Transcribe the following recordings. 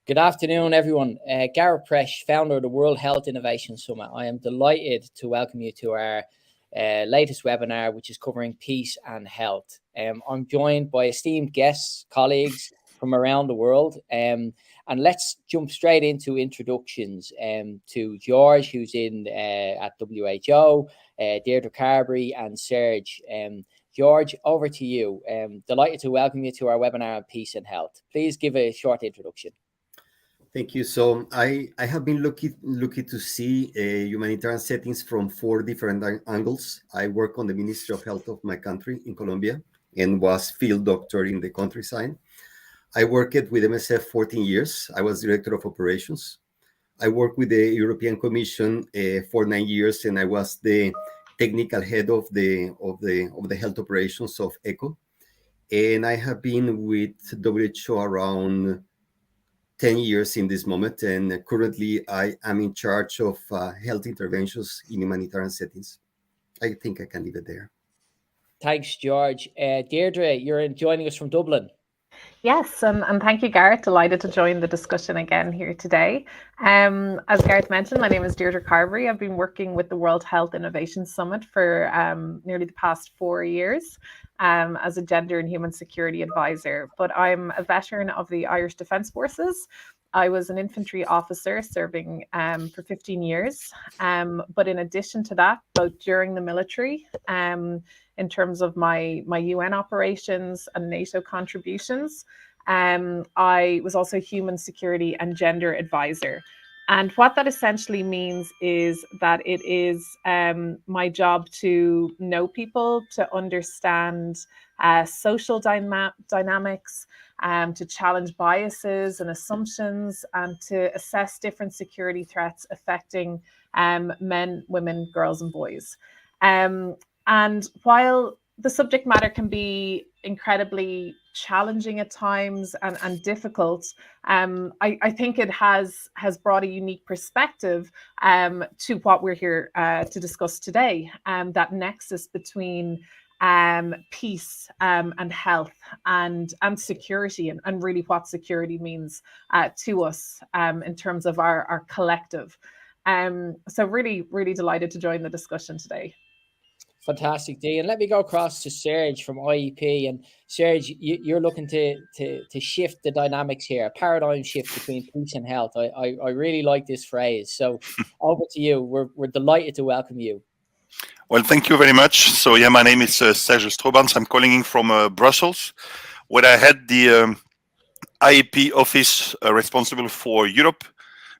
Good afternoon, everyone. Gareth Presch, founder of the World Health Innovation Summit. I am delighted to welcome you to our latest webinar, which is covering peace and health. I'm joined by esteemed guests, colleagues from around the world. And let's jump straight into introductions to George, who's in at WHO, Deirdre Carberry, and Serge. George, over to you. Delighted to welcome you to our webinar on peace and health. Please give a short introduction. Thank you. So I have been looking to see humanitarian settings from 4 different angles. I work on the Ministry of Health of my country in Colombia and was field doctor in the countryside. I worked with MSF 14 years. I was director of operations. I worked with the European Commission for 9 years, and I was the technical head of the health operations of ECHO. And I have been with WHO around 10 years in this moment, and currently I am in charge of health interventions in humanitarian settings. I think I can leave it there. Thanks, George. Deirdre, you're joining us from Dublin. Yes, and thank you, Gareth. Delighted to join the discussion again here today. As Gareth mentioned, my name is Deirdre Carberry. I've been working with the World Health Innovation Summit for nearly the past 4 years as a gender and human security advisor. But I'm a veteran of the Irish Defence Forces. I was an infantry officer serving for 15 years. But in addition to that, both during the military, in terms of my UN operations and NATO contributions, I was also human security and gender advisor. And what that essentially means is that it is my job to know people, to understand social dynamics, to challenge biases and assumptions, and to assess different security threats affecting men, women, girls, and boys. And while the subject matter can be incredibly challenging at times and difficult, I think it has brought a unique perspective to what we're here to discuss today, that nexus between peace and health and security, and really what security means to us in terms of our collective. So really delighted to join the discussion today. Fantastic, Dee. And let me go across to Serge from IEP. And Serge, you're looking to shift the dynamics here, a paradigm shift between peace and health. I really like this phrase. So over to you. We're delighted to welcome you. Well, thank you very much. So yeah, my name is Serge Stroobants. I'm calling in from Brussels, where I had the IEP office responsible for Europe,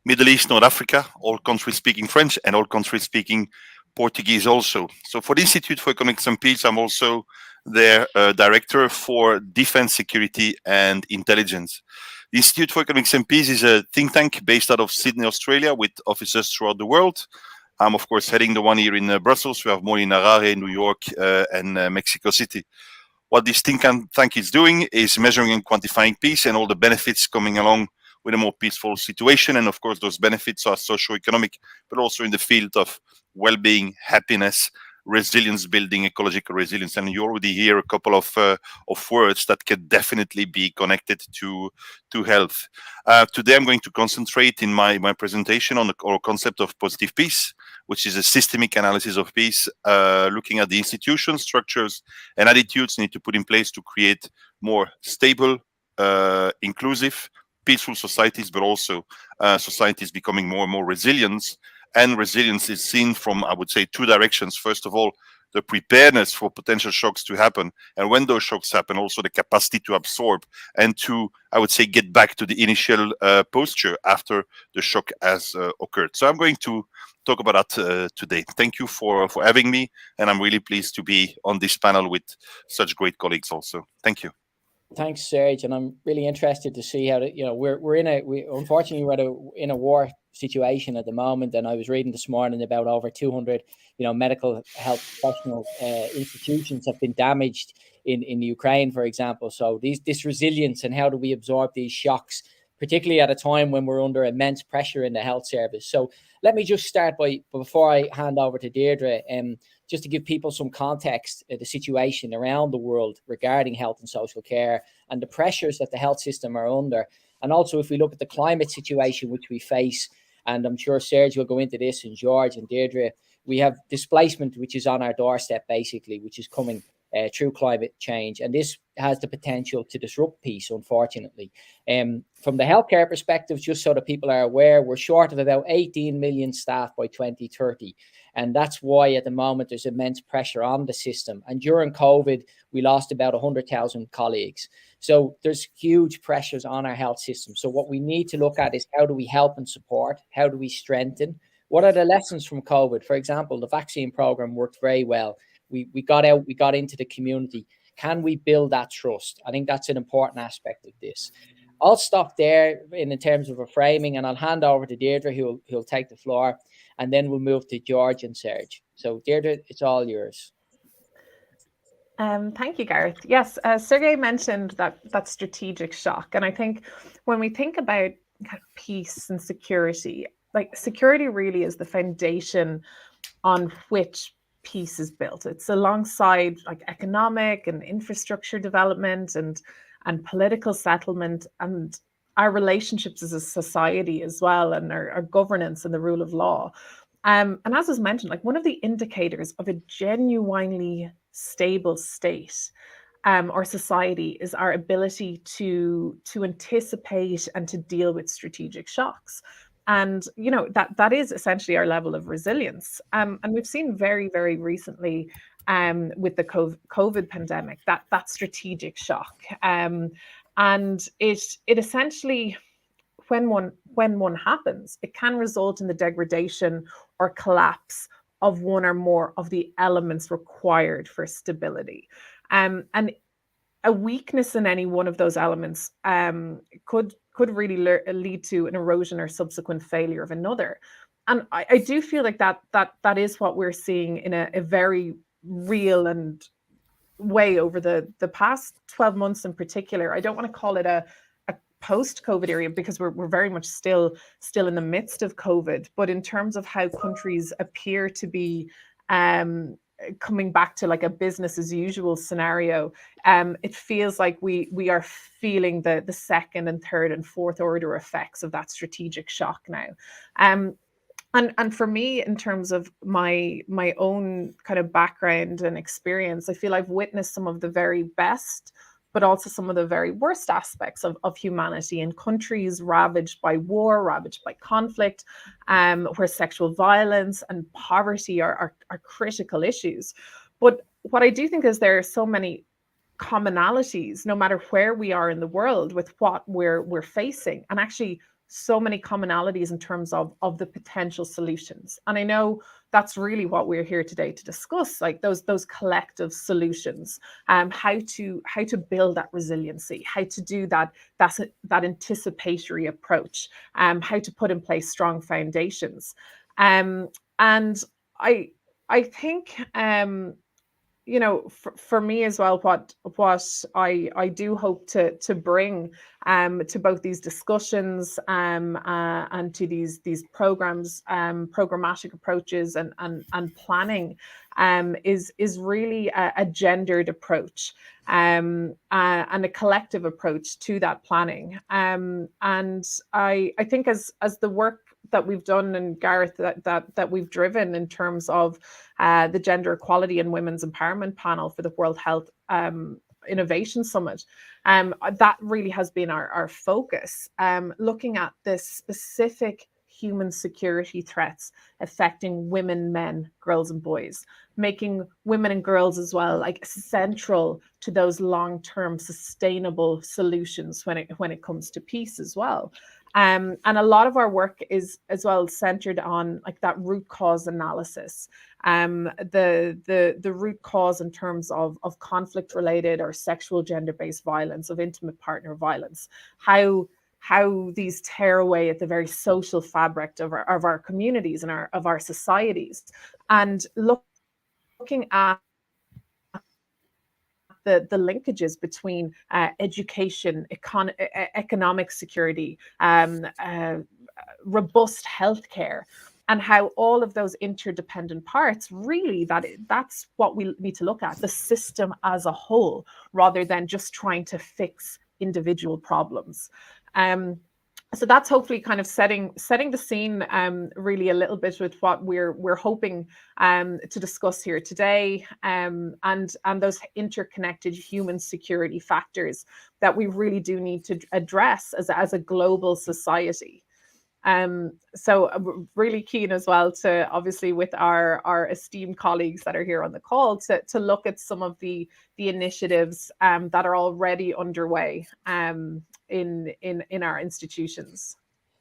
Middle East, North Africa, all countries speaking French and all countries speaking Portuguese also. So for the Institute for Economics and Peace, I'm also their director for defense, security, and intelligence. The Institute for Economics and Peace is a think tank based out of Sydney, Australia, with offices throughout the world. I'm, of course, heading the one here in Brussels. We have more in Harare, New York, and Mexico City. What this think tank is doing is measuring and quantifying peace and all the benefits coming along with a more peaceful situation. And of course, those benefits are socio-economic, but also in the field of well-being, happiness, resilience building, ecological resilience. And you already hear a couple of words that can definitely be connected to health. Today, I'm going to concentrate in my presentation on the concept of positive peace, which is a systemic analysis of peace, looking at the institutions, structures, and attitudes need to put in place to create more stable, inclusive, peaceful societies, but also societies becoming more and more resilient. And resilience is seen from, I would say, 2 directions. First of all, the preparedness for potential shocks to happen. And when those shocks happen, also the capacity to absorb and to, I would say, get back to the initial posture after the shock has occurred. So I'm going to talk about that today. Thank you for having me. And I'm really pleased to be on this panel with such great colleagues also. Thank you. Thanks, Serge, and I'm really interested to see how unfortunately we're in a war situation at the moment, and I was reading this morning about over 200 medical health professional institutions have been damaged in Ukraine, for example. So this resilience, and how do we absorb these shocks, particularly at a time when we're under immense pressure in the health service. So let me just start before I hand over to Deirdre, just to give people some context, the situation around the world regarding health and social care and the pressures that the health system are under. And also, if we look at the climate situation which we face, and I'm sure Serge will go into this, and George and Deirdre, we have displacement which is on our doorstep, basically, which is coming through climate change. And this has the potential to disrupt peace, unfortunately. From the healthcare perspective, just so that people are aware, we're short of about 18 million staff by 2030. And that's why at the moment there's immense pressure on the system. And during COVID, we lost about 100,000 colleagues. So there's huge pressures on our health system. So what we need to look at is, how do we help and support? How do we strengthen? What are the lessons from COVID? For example, the vaccine program worked very well. We got out, we got into the community. Can we build that trust? I think that's an important aspect of this. I'll stop there in terms of a framing, and I'll hand over to Deirdre, who'll take the floor, and then we'll move to George and Serge. So Deirdre, it's all yours. Thank you, Gareth. Yes, Sergey mentioned that strategic shock. And I think when we think about kind of peace and security, like security really is the foundation on which peace is built. It's alongside like economic and infrastructure development and political settlement and our relationships as a society as well, and our governance and the rule of law. And as was mentioned, like one of the indicators of a genuinely stable state or society is our ability to anticipate and to deal with strategic shocks. And, you know, that is essentially our level of resilience. And we've seen very, very recently with the COVID pandemic, that strategic shock. And it essentially, when one happens, it can result in the degradation or collapse of one or more of the elements required for stability. And a weakness in any one of those elements could really lead to an erosion or subsequent failure of another. And I do feel like that is what we're seeing in a very real and way over the past 12 months in particular. I don't want to call it a post-COVID era, because we're very much still in the midst of COVID. But in terms of how countries appear to be coming back to like a business as usual scenario, it feels like we are feeling the second and third and fourth order effects of that strategic shock now. And for me, in terms of my own kind of background and experience, I feel I've witnessed some of the very best, but also some of the very worst aspects of humanity in countries ravaged by war, ravaged by conflict, where sexual violence and poverty are critical issues. But what I do think is there are so many commonalities, no matter where we are in the world, with what we're facing, and actually so many commonalities in terms of the potential solutions. And I know that's really what we're here today to discuss, like those collective solutions, how to build that resiliency, how to do that anticipatory approach, how to put in place strong foundations. And I think you know, for me as well, what I do hope to bring to both these discussions and to these programs, programmatic approaches and planning, is really a gendered approach and a collective approach to that planning. And I think as the work that we've done, and Gareth, that we've driven in terms of the Gender Equality and Women's Empowerment Panel for the World Health Innovation Summit, that really has been our focus, looking at the specific human security threats affecting women, men, girls and boys, making women and girls as well like central to those long-term sustainable solutions when it comes to peace as well. And a lot of our work is as well centered on like that root cause analysis, the root cause in terms of conflict related or sexual gender-based violence, of intimate partner violence, how these tear away at the very social fabric of our communities and of our societies, and looking at the linkages between education, economic security, robust healthcare, and how all of those interdependent parts, really that's what we need to look at, the system as a whole, rather than just trying to fix individual problems. So that's hopefully kind of setting the scene really a little bit with what we're hoping to discuss here today, and those interconnected human security factors that we really do need to address as a global society. So really keen as well to, obviously, with our esteemed colleagues that are here on the call, to look at some of the initiatives that are already underway in our institutions.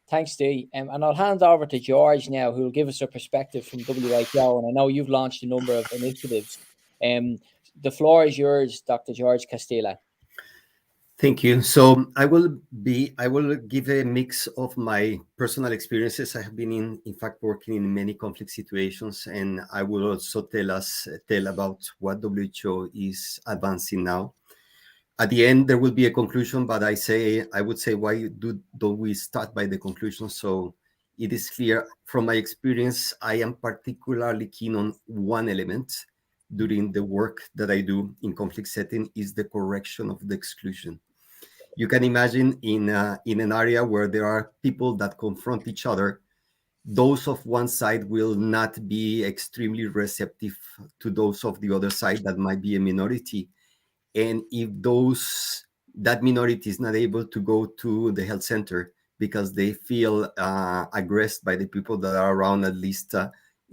Thanks, Dee. And I'll hand over to George now, who will give us a perspective from WHO. And I know you've launched a number of initiatives. The floor is yours, Dr. George Castilla. Thank you. So I will give a mix of my personal experiences. I have been in fact, working in many conflict situations, and I will also tell about what WHO is advancing now. At the end, there will be a conclusion, but I would say, why don't we start by the conclusion? So it is clear from my experience, I am particularly keen on one element during the work that I do in conflict setting, is the correction of the exclusion. You can imagine in an area where there are people that confront each other, those of one side will not be extremely receptive to those of the other side that might be a minority. And if that minority is not able to go to the health center because they feel aggressed by the people that are around, at least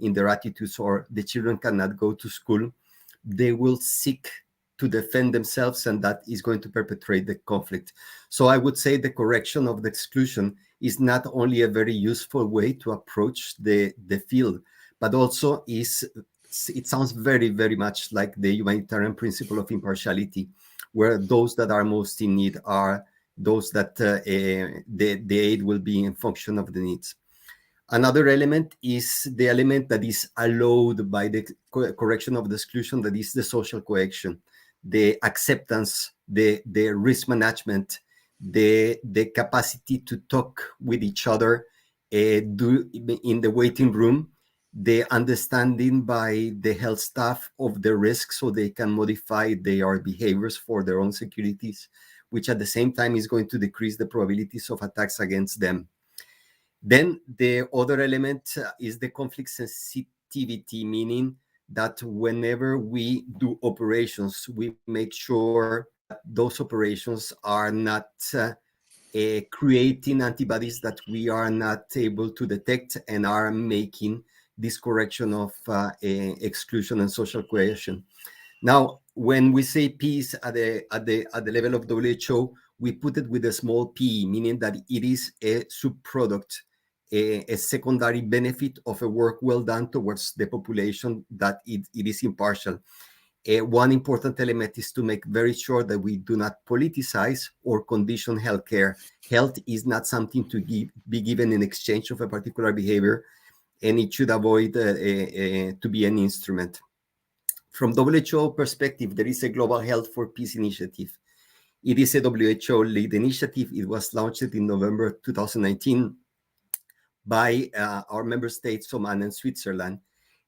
in their attitudes, or the children cannot go to school, they will seek to defend themselves, and that is going to perpetuate the conflict. So I would say the correction of the exclusion is not only a very useful way to approach the field, but also it sounds very, very much like the humanitarian principle of impartiality, where those that are most in need are those that the aid will be in function of the needs. Another element is the element that is allowed by the correction of the exclusion, that is the social cohesion, the acceptance, the risk management, the capacity to talk with each other in the waiting room, the understanding by the health staff of the risk so they can modify their behaviors for their own securities, which at the same time is going to decrease the probabilities of attacks against them. Then the other element is the conflict sensitivity, meaning that whenever we do operations, we make sure that those operations are not creating antibodies that we are not able to detect, and are making this correction of exclusion and social cohesion. Now, when we say peace at the level of WHO, we put it with a small p, meaning that it is a subproduct, a secondary benefit of a work well done towards the population, that it is impartial. One important element is to make very sure that we do not politicize or condition healthcare. Health is not something to be given in exchange of a particular behavior, and it should avoid to be an instrument. From WHO perspective, there is a Global Health for Peace initiative. It is a WHO-led initiative. It was launched in November 2019 by our member states, Oman and Switzerland.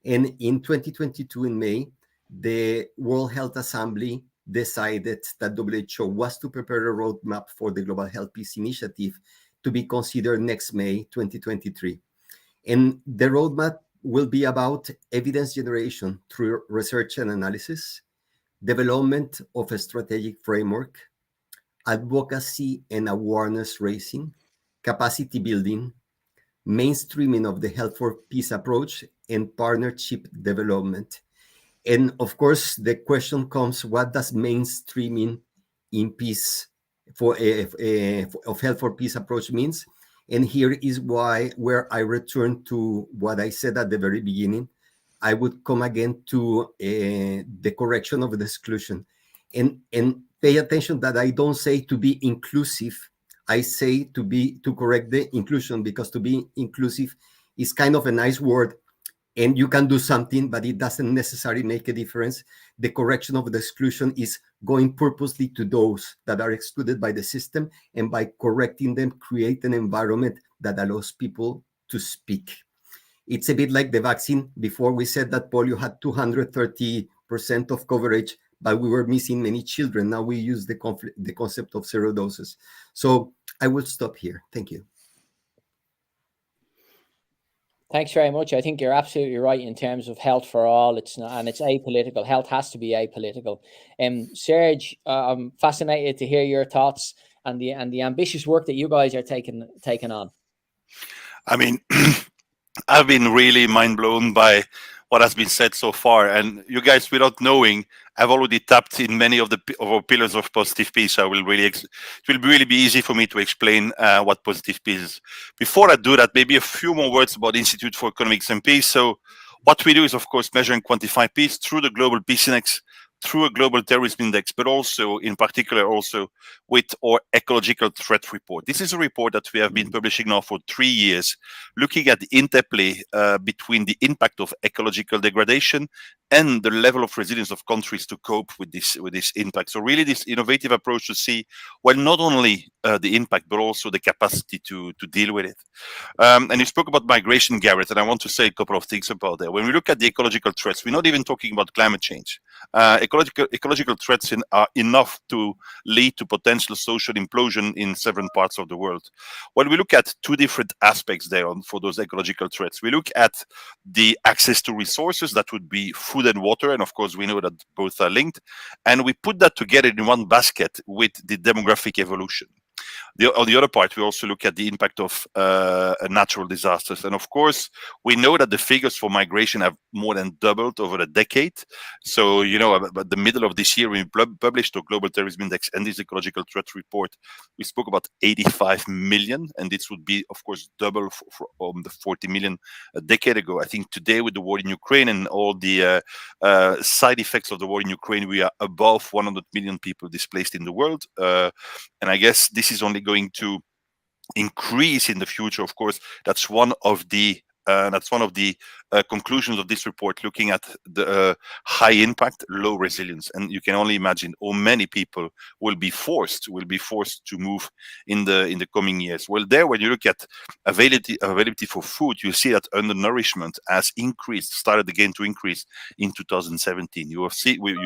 And in 2022, in May, the World Health Assembly decided that WHO was to prepare a roadmap for the Global Health Peace Initiative to be considered next May 2023. And the roadmap will be about evidence generation through research and analysis, development of a strategic framework, advocacy and awareness raising, capacity building, mainstreaming of the Health for Peace approach, and partnership development. And of course, the question comes, what does mainstreaming in peace of Health for Peace approach means? And here is where I return to what I said at the very beginning. I would come again to the correction of the exclusion. And pay attention that I don't say to be inclusive. I say to correct the inclusion, because to be inclusive is kind of a nice word, and you can do something, but it doesn't necessarily make a difference. The correction of the exclusion is going purposely to those that are excluded by the system, and by correcting them, create an environment that allows people to speak. It's a bit like the vaccine. Before, we said that polio had 230% of coverage, but we were missing many children. Now we use the concept of 0 doses. So I will stop here. Thank you. Thanks very much. I think you're absolutely right in terms of health for all. It's not, and it's apolitical. Health has to be apolitical. Serge, I'm fascinated to hear your thoughts and the ambitious work that you guys are taking on. I mean, I've been really mind blown by what has been said so far, and you guys, without knowing, I've already tapped in many of our pillars of positive peace. It will really be easy for me to explain what positive peace is. Before I do that, maybe a few more words about the Institute for Economics and Peace. So what we do is, of course, measure and quantify peace through the Global Peace Index, through a Global Terrorism Index, but also, in particular, also with our Ecological Threat Report. This is a report that we have been publishing now for 3 years, looking at the interplay between the impact of ecological degradation and the level of resilience of countries to cope with this impact. So really this innovative approach to see, well, not only the impact, but also the capacity to deal with it. And you spoke about migration, Gareth, and I want to say a couple of things about that. When we look at the ecological threats, we're not even talking about climate change. Ecological threats are enough to lead to potential social implosion in several parts of the world. When we look at two different aspects there for those ecological threats, we look at the access to resources, that would be food and water, and of course we know that both are linked, and we put that together in one basket with the demographic evolution. On the other part, we also look at the impact of natural disasters. And of course, we know that the figures for migration have more than doubled over a decade. So, you know, at the middle of this year, we published the Global Terrorism Index and this Ecological Threat Report. We spoke about 85 million, and this would be, of course, double from the 40 million a decade ago. I think today, with the war in Ukraine and all the side effects of the war in Ukraine, we are above 100 million people displaced in the world. And I guess this is only going to increase in the future. Of course, that's one of the conclusions of this report, looking at the high impact, low resilience, and you can only imagine how many people will be forced to move in the coming years. Well, there, when you look at availability for food, you see that undernourishment has started again to increase in 2017. You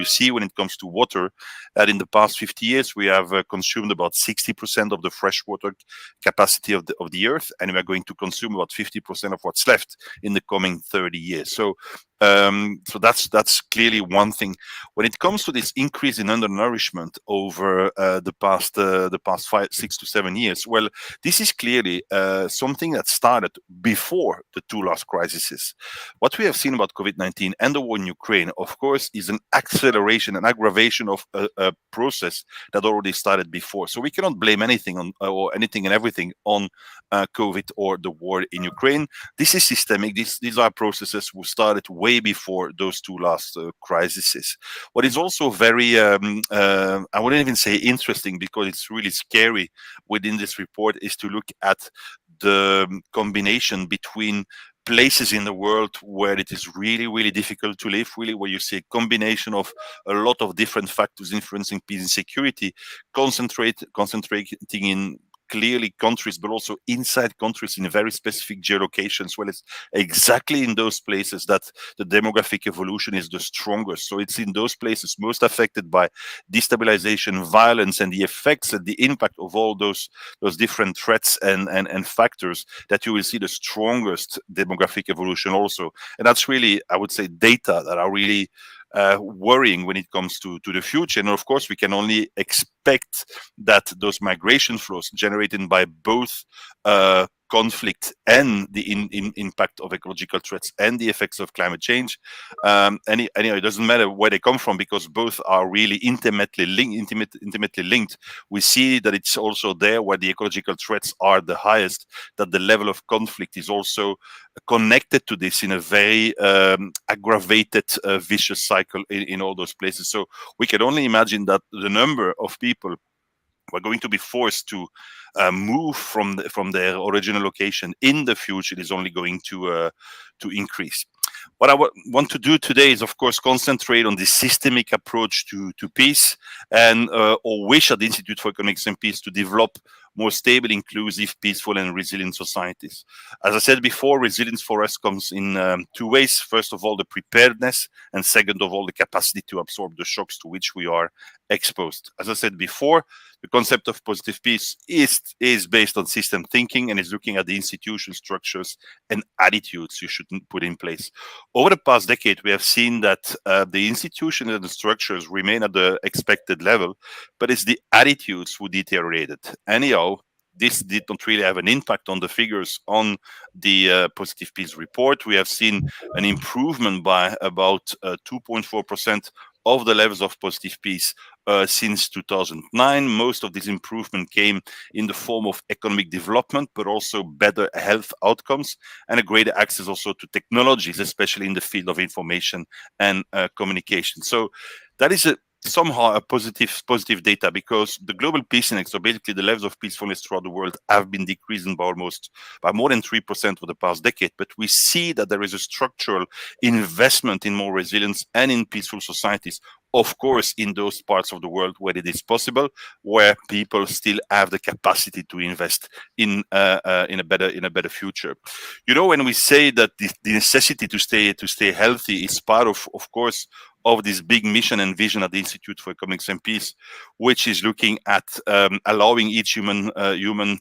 see when it comes to water that in the past 50 years we have consumed about 60% of the fresh water capacity of the earth, and we are going to consume about 50% of what's left in the coming 30 years. So that's clearly one thing. When it comes to this increase in undernourishment over the past 6 to 7 years, well, this is clearly something that started before the two last crises. What we have seen about COVID-19 and the war in Ukraine, of course, is an acceleration, an aggravation of a process that already started before. So we cannot blame anything on or anything and everything on COVID or the war in Ukraine. This is systemic. These are processes who started way before those two last crises. What is also very, I wouldn't even say interesting, because it's really scary within this report, is to look at the combination between places in the world where it is really, really difficult to live, really, where you see a combination of a lot of different factors influencing peace and security, concentrating in clearly countries, but also inside countries in very specific geolocations. Well, it's exactly in those places that the demographic evolution is the strongest. So it's in those places most affected by destabilization, violence, and the effects and the impact of all those different threats and factors that you will see the strongest demographic evolution also. And that's really, I would say, data that are really worrying when it comes to the future. And of course, we can only expect that those migration flows generated by both conflict and the impact of ecological threats and the effects of climate change. Anyway, it doesn't matter where they come from, because both are really intimately linked. We see that it's also there where the ecological threats are the highest, that the level of conflict is also connected to this in a very aggravated, vicious cycle in all those places. So we can only imagine that the number of people who are going to be forced to move from their original location in the future is only going to increase. What I want to do today is, of course, concentrate on the systemic approach to peace, and or wish at the Institute for Economics and Peace to develop more stable, inclusive, peaceful, and resilient societies. As I said before, resilience for us comes in two ways. First of all, the preparedness, and second of all, the capacity to absorb the shocks to which we are exposed. As I said before, the concept of positive peace is based on system thinking and is looking at the institutional structures and attitudes you should put in place. Over the past decade, we have seen that the institutions and the structures remain at the expected level, but it's the attitudes who deteriorated. Anyhow, this did not really have an impact on the figures on the positive peace report. We have seen an improvement by about 2.4% of the levels of positive peace since 2009. Most of this improvement came in the form of economic development, but also better health outcomes and a greater access also to technologies, especially in the field of information and communication. So that is somehow a positive data, because the global peace index, so basically the levels of peacefulness throughout the world, have been decreasing by more than 3% over the past decade. But we see that there is a structural investment in more resilience and in peaceful societies, of course, in those parts of the world where it is possible, where people still have the capacity to invest in a better future. You know, when we say that the necessity to stay healthy is part of course, of this big mission and vision at the Institute for Economics and Peace, which is looking at allowing each human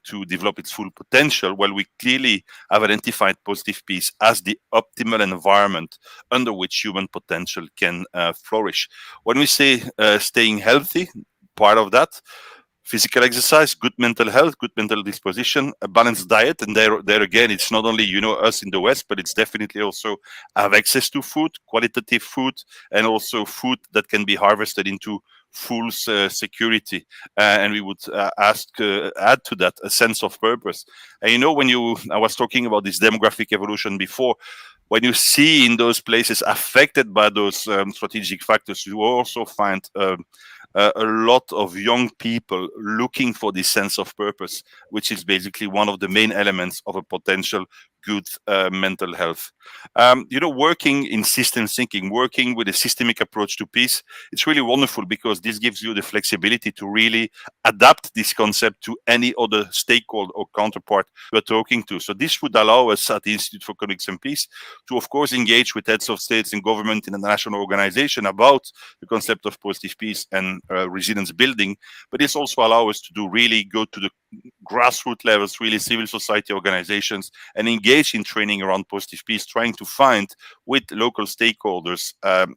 to develop its full potential. Well, we clearly have identified positive peace as the optimal environment under which human potential can flourish. When we say staying healthy, part of that, physical exercise, good mental health, good mental disposition, a balanced diet. And there again, it's not only, us in the West, but it's definitely also have access to food, qualitative food, and also food that can be harvested into full security. And we would add to that a sense of purpose. And I was talking about this demographic evolution before, when you see in those places affected by those strategic factors, you also find a lot of young people looking for this sense of purpose, which is basically one of the main elements of a potential good mental health. Working in system thinking, working with a systemic approach to peace, it's really wonderful, because this gives you the flexibility to really adapt this concept to any other stakeholder or counterpart we're talking to. So this would allow us at the Institute for Economics and Peace to, of course, engage with heads of states and government in the national organization about the concept of positive peace and resilience building. But this also allows us to go to the grassroots levels, really civil society organizations, and engage in training around positive peace, trying to find with local stakeholders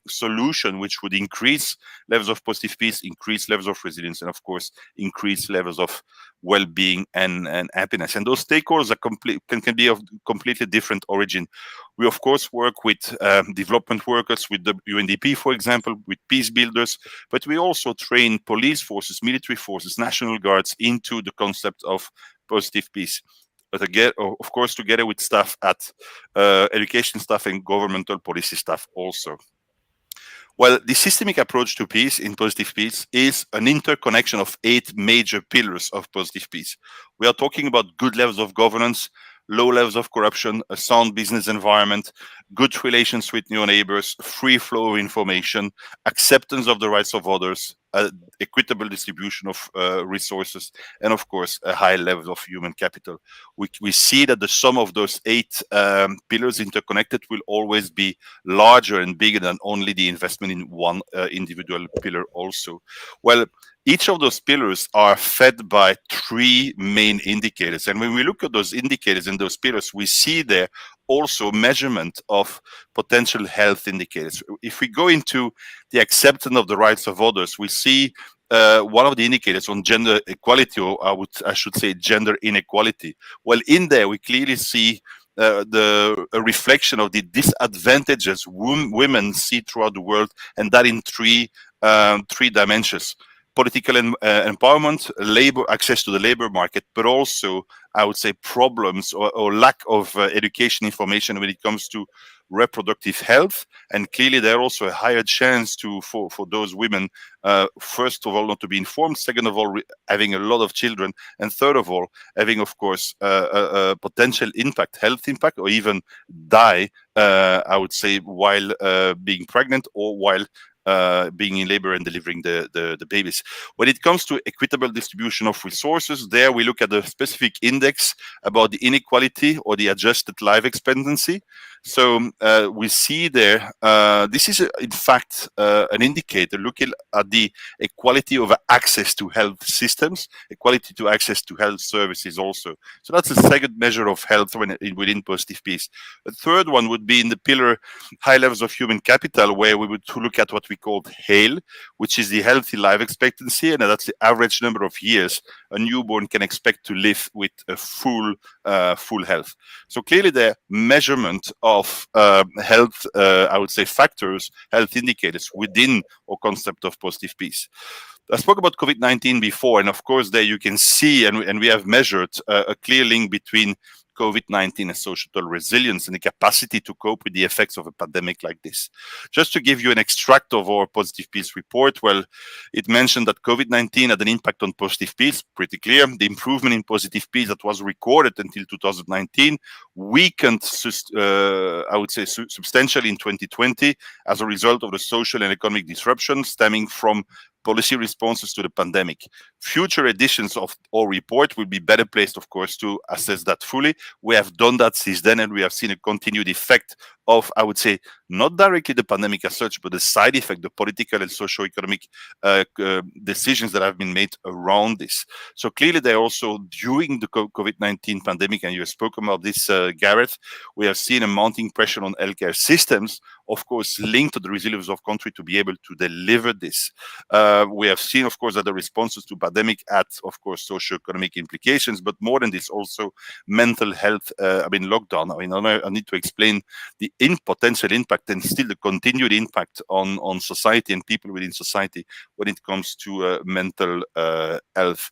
solution which would increase levels of positive peace, increase levels of resilience, and of course increase levels of well-being and happiness. And those stakeholders can be of completely different origin. We of course work with development workers, with the UNDP, for example, with peace builders, but we also train police forces, military forces, national guards into the concept of positive peace. But again, of course, together with staff at education staff and governmental policy staff also. Well, the systemic approach to peace in positive peace is an interconnection of 8 major pillars of positive peace. We are talking about good levels of governance, low levels of corruption, a sound business environment, good relations with new neighbors, free flow of information, acceptance of the rights of others, equitable distribution of resources, and of course, a high level of human capital. We see that the sum of those 8 pillars interconnected will always be larger and bigger than only the investment in one individual pillar also. Well, each of those pillars are fed by 3 main indicators. And when we look at those indicators and those pillars, we see there also measurement of potential health indicators. If we go into the acceptance of the rights of others, we see one of the indicators on gender equality, or I should say gender inequality. Well, in there, we clearly see a reflection of the disadvantages women see throughout the world, and that in three dimensions: political empowerment, labor access to the labor market, but also, I would say, problems or lack of education information when it comes to reproductive health. And clearly there also a higher chance for those women, first of all, not to be informed, second of all, having a lot of children, and third of all, having, of course, a potential impact, health impact, or even die, I would say, while being pregnant or while being in labor and delivering the babies. When it comes to equitable distribution of resources, there we look at a specific index about the inequality or the adjusted life expectancy. So we see there, this is in fact an indicator looking at the equality of access to health systems, equality to access to health services also. So that's a second measure of health within positive peace. The third one would be in the pillar high levels of human capital, where we would look at what we call HALE, which is the healthy life expectancy, and that's the average number of years a newborn can expect to live with a full health. So clearly the measurement of health, I would say factors, health indicators within our concept of positive peace. I spoke about COVID-19 before, and of course there you can see, and we have measured a clear link between COVID-19 and social resilience and the capacity to cope with the effects of a pandemic like this. Just to give you an extract of our positive peace report, well, it mentioned that COVID-19 had an impact on positive peace, pretty clear. The improvement in positive peace that was recorded until 2019 weakened, I would say, substantially in 2020 as a result of the social and economic disruption stemming from policy responses to the pandemic. Future editions of our report will be better placed, of course, to assess that fully. We have done that since then, and we have seen a continued effect of, I would say, not directly the pandemic as such, but the side effect, the political and socio-economic decisions that have been made around this. So clearly, they also, during the COVID-19 pandemic, and you have spoken about this, Gareth, we have seen a mounting pressure on healthcare systems, of course, linked to the resilience of country to be able to deliver this. We have seen, of course, that the responses to pandemic had, of course, socio-economic implications, but more than this, also mental health, lockdown. I need to explain the potential impact and still the continued impact on society and people within society when it comes to mental health.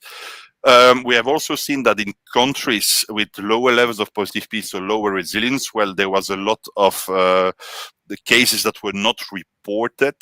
We have also seen that in countries with lower levels of positive peace or lower resilience, well, there was a lot of the cases that were not reported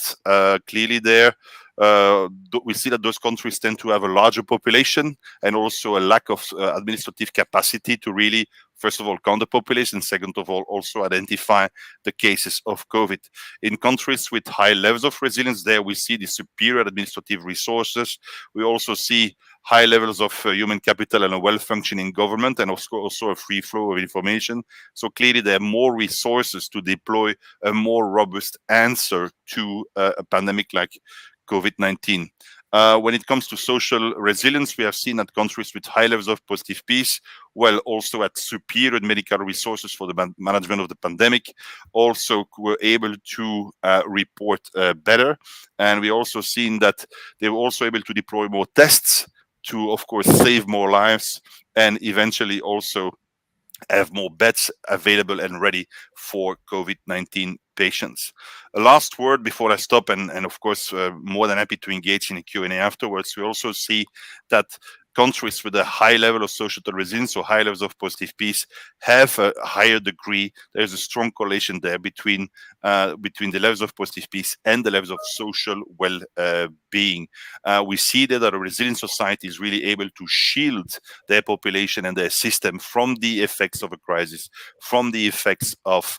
clearly there. We see that those countries tend to have a larger population and also a lack of administrative capacity to really, first of all, count the population, second of all, also identify the cases of COVID. In countries with high levels of resilience, there we see the superior administrative resources. We also see high levels of human capital and a well-functioning government, and also a free flow of information. So clearly there are more resources to deploy a more robust answer to a pandemic like COVID-19. When it comes to social resilience, we have seen that countries with high levels of positive peace, well, also at superior medical resources for the management of the pandemic, also were able to report better. And we also seen that they were also able to deploy more tests to, of course, save more lives and eventually also have more beds available and ready for COVID-19 patients. A last word before I stop, and of course, more than happy to engage in a Q&A afterwards. We also see that countries with a high level of social resilience or high levels of positive peace have a higher degree. There's a strong correlation there between the levels of positive peace and the levels of social well-being. We see that a resilient society is really able to shield their population and their system from the effects of a crisis, from the effects of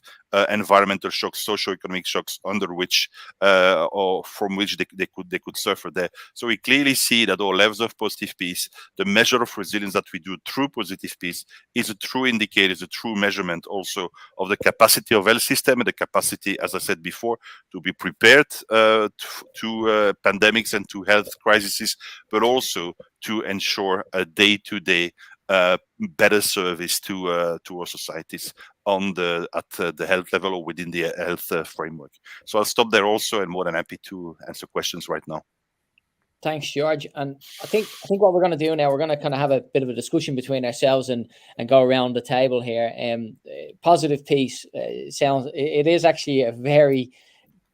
environmental shocks, socio-economic shocks, under which or from which they could suffer there. So we clearly see that our levels of positive peace, the measure of resilience that we do through positive peace, is a true indicator, is a true measurement also of the capacity of health system and the capacity, as I said before, to be prepared to pandemics and to health crises, but also to ensure a day-to-day better service to our societies at the health level or within the health framework. So I'll stop there also, and more than happy to answer questions right now. Thanks, George. And I think what we're going to do now, we're going to kind of have a bit of a discussion between ourselves and go around the table here. Positive peace it is actually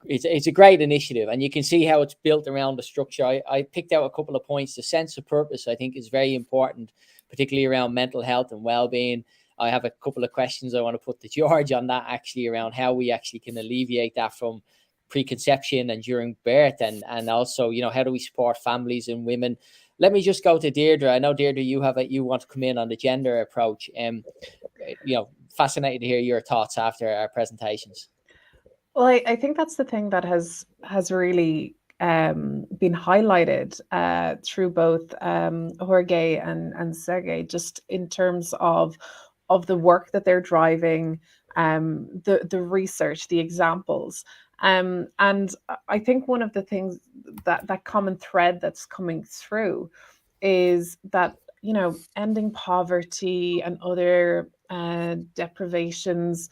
it's a great initiative, and you can see how it's built around the structure. I picked out a couple of points. The sense of purpose, I think, is very important, particularly around mental health and well-being. I have a couple of questions I want to put to George on that, actually, around how we actually can alleviate that from preconception and during birth, and also, how do we support families and women. Let me just go to Deirdre. I know, Deirdre, you want to come in on the gender approach. Fascinated to hear your thoughts after our presentations. Well, I think that's the thing that has really been highlighted through both Jorge and Serge, just in terms of the work that they're driving, the research, the examples. And I think one of the things that common thread that's coming through is that, you know, ending poverty and other deprivations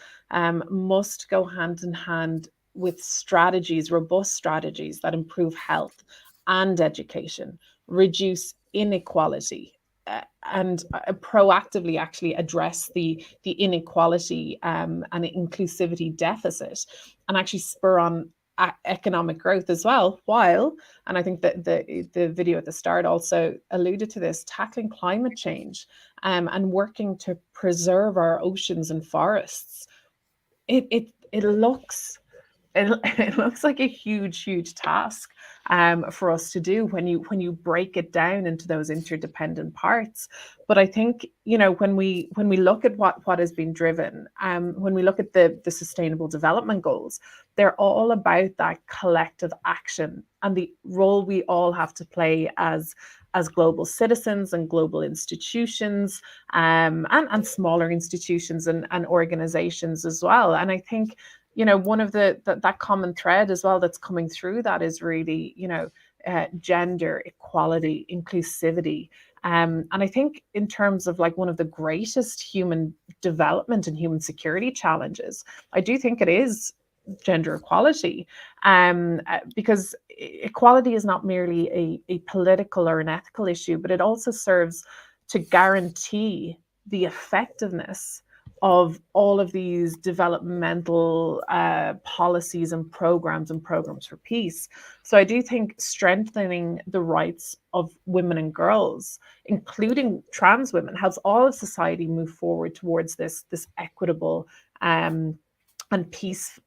must go hand in hand with strategies, robust strategies that improve health and education, reduce inequality, and proactively actually address the inequality and inclusivity deficit, and actually spur on economic growth as well, while, and I think that the video at the start also alluded to this, tackling climate change and working to preserve our oceans and forests. It looks it looks like a huge task for us to do when you break it down into those interdependent parts. But I think, you know, when we look at what has been driven, when we look at the Sustainable Development Goals, they're all about that collective action and the role we all have to play as global citizens and global institutions, and smaller institutions and organizations as well. And I think, you know, one of that common thread as well that's coming through that is really, you know, gender equality, inclusivity. And I think in terms of like one of the greatest human development and human security challenges, I do think it is gender equality, because equality is not merely a political or an ethical issue, but it also serves to guarantee the effectiveness of all of these developmental policies and programs for peace. So I do think strengthening the rights of women and girls, including trans women, helps all of society move forward towards this equitable and peace,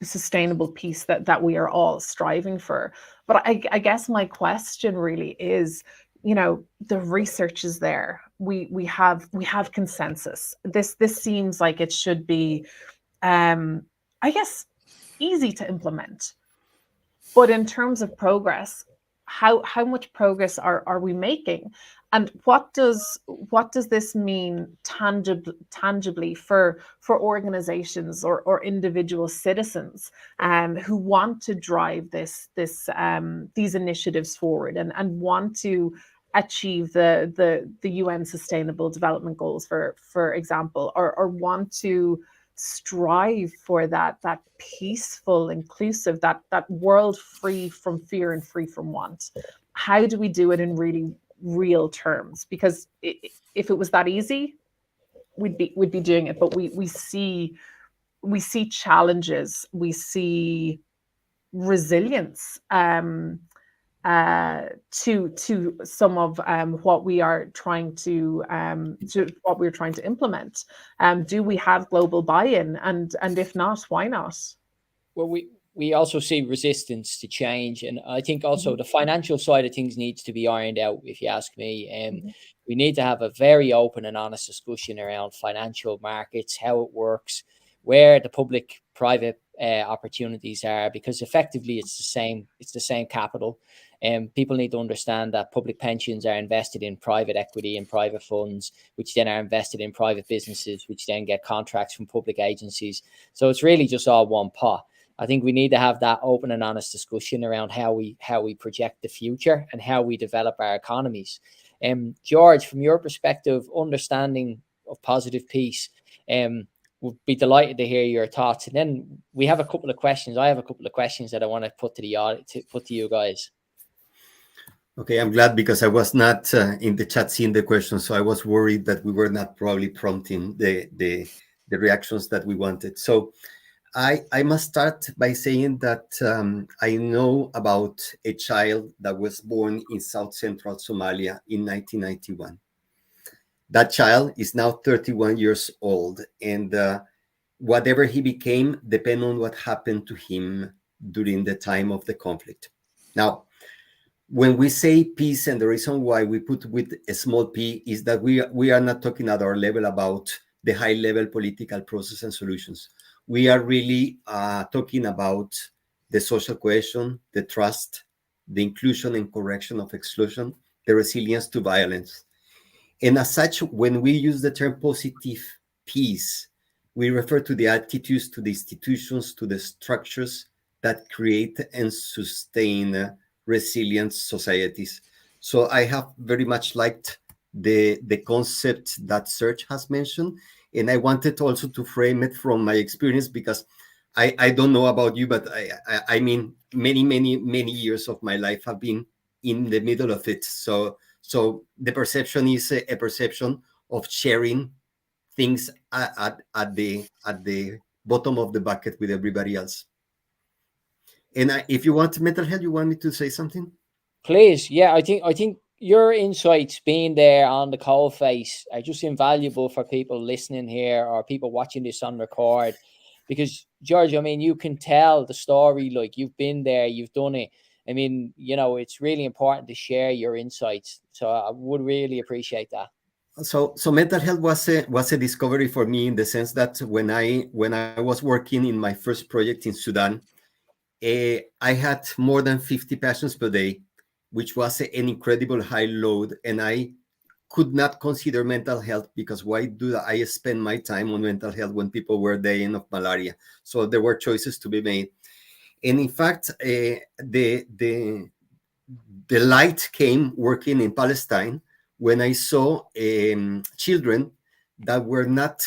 sustainable peace that we are all striving for. But I guess my question really is, you know, the research is there. We have consensus. This seems like it should be, I guess, easy to implement. But in terms of progress, how much progress are we making, and what does this mean tangibly for organizations or individual citizens who want to drive these initiatives forward and want to achieve the UN Sustainable Development Goals, for example, or want to strive for that peaceful, inclusive, that world free from fear and free from want? How do we do it in really real terms? Because if it was that easy, we'd be doing it. But we see challenges, we see resilience to some of what we are trying to implement. Do we have global buy-in, and if not, why not? Well, we also see resistance to change, and I think also the financial side of things needs to be ironed out, if you ask me. We need to have a very open and honest discussion around financial markets, how it works, where the public-private opportunities are, because effectively it's the same capital. People need to understand that public pensions are invested in private equity and private funds, which then are invested in private businesses, which then get contracts from public agencies. So it's really just all one pot. I think we need to have that open and honest discussion around how we project the future and how we develop our economies. George, from your perspective, understanding of positive peace, would be delighted to hear your thoughts. And then we have a couple of questions. I have a couple of questions that I want to put to you guys. Okay, I'm glad, because I was not in the chat seeing the questions, so I was worried that we were not probably prompting the reactions that we wanted. So I must start by saying that I know about a child that was born in South Central Somalia in 1991. That child is now 31 years old, and whatever he became depends on what happened to him during the time of the conflict. Now, when we say peace, and the reason why we put with a small p is that we are not talking at our level about the high-level political process and solutions. we are really talking about the social cohesion, the trust, the inclusion and correction of exclusion, the resilience to violence. And as such, when we use the term positive peace, we refer to the attitudes, to the institutions, to the structures that create and sustain resilient societies. So I have very much liked the concept that Serge has mentioned. And I wanted also to frame it from my experience, because I don't know about you, but I mean, many years of my life have been in the middle of it. So the perception is a perception of sharing things at the bottom of the bucket with everybody else. And if you want mental health, you want me to say something? Please, yeah, I think your insights being there on the coal face are just invaluable for people listening here or people watching this on record. Because George, I mean, you can tell the story, like you've been there, you've done it. I mean, you know, it's really important to share your insights. So I would really appreciate that. So mental health was a discovery for me, in the sense that when I was working in my first project in Sudan, I had more than 50 patients per day, which was an incredible high load, and I could not consider mental health, because why do I spend my time on mental health when people were dying of malaria? So there were choices to be made. And in fact, the light came working in Palestine when I saw children that were not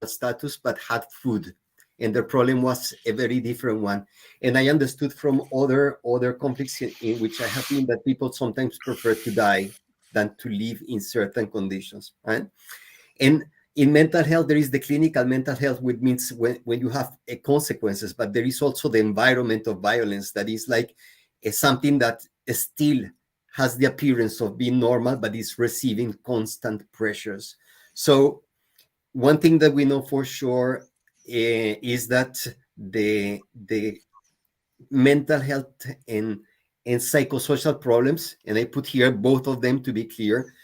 status but had food, and their problem was a very different one. And I understood from other conflicts in which I have been, that people sometimes prefer to die than to live in certain conditions, right? And in mental health, there is the clinical mental health, which means when you have consequences, but there is also the environment of violence that is like something that still has the appearance of being normal, but is receiving constant pressures. So one thing that we know for sure is that the mental health and psychosocial problems, and I put here both of them to be clear,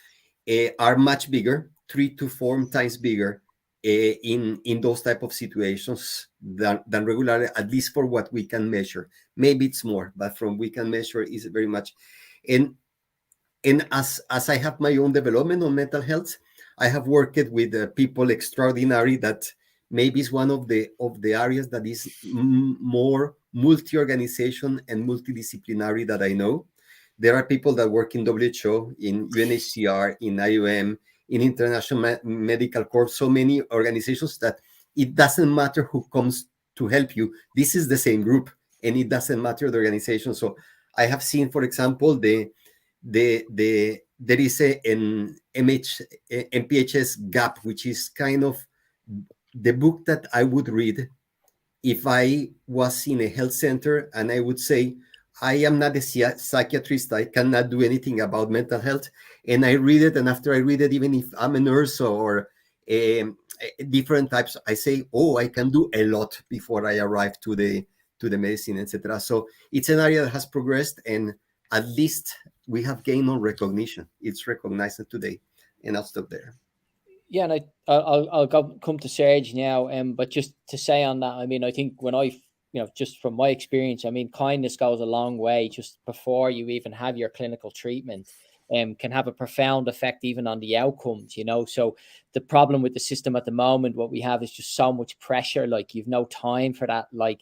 are much bigger, 3 to 4 times bigger in those type of situations than regularly, at least for what we can measure. Maybe it's more, but from we can measure is very much. And as I have my own development on mental health, I have worked with people extraordinary, that maybe is one of the areas that is more multi-organization and multidisciplinary that I know. There are people that work in WHO, in UNHCR, in IOM, in International Medical Corps, so many organizations that it doesn't matter who comes to help you. This is the same group, and it doesn't matter the organization. So I have seen, for example, there is an MPHS gap, which is kind of the book that I would read if I was in a health center and I would say, I am not a psychiatrist, I cannot do anything about mental health. And I read it, and after I read it, even if I'm a nurse or different types, I say, oh, I can do a lot before I arrive to the medicine, etc. So it's an area that has progressed, and at least we have gained on recognition. It's recognized today, and I'll stop there. Yeah, and I'll come to Serge now. But just to say on that, I mean, I think when just from my experience, I mean, kindness goes a long way. Just before you even have your clinical treatment, can have a profound effect even on the outcomes. So the problem with the system at the moment, what we have is just so much pressure. Like, you've no time for that. Like,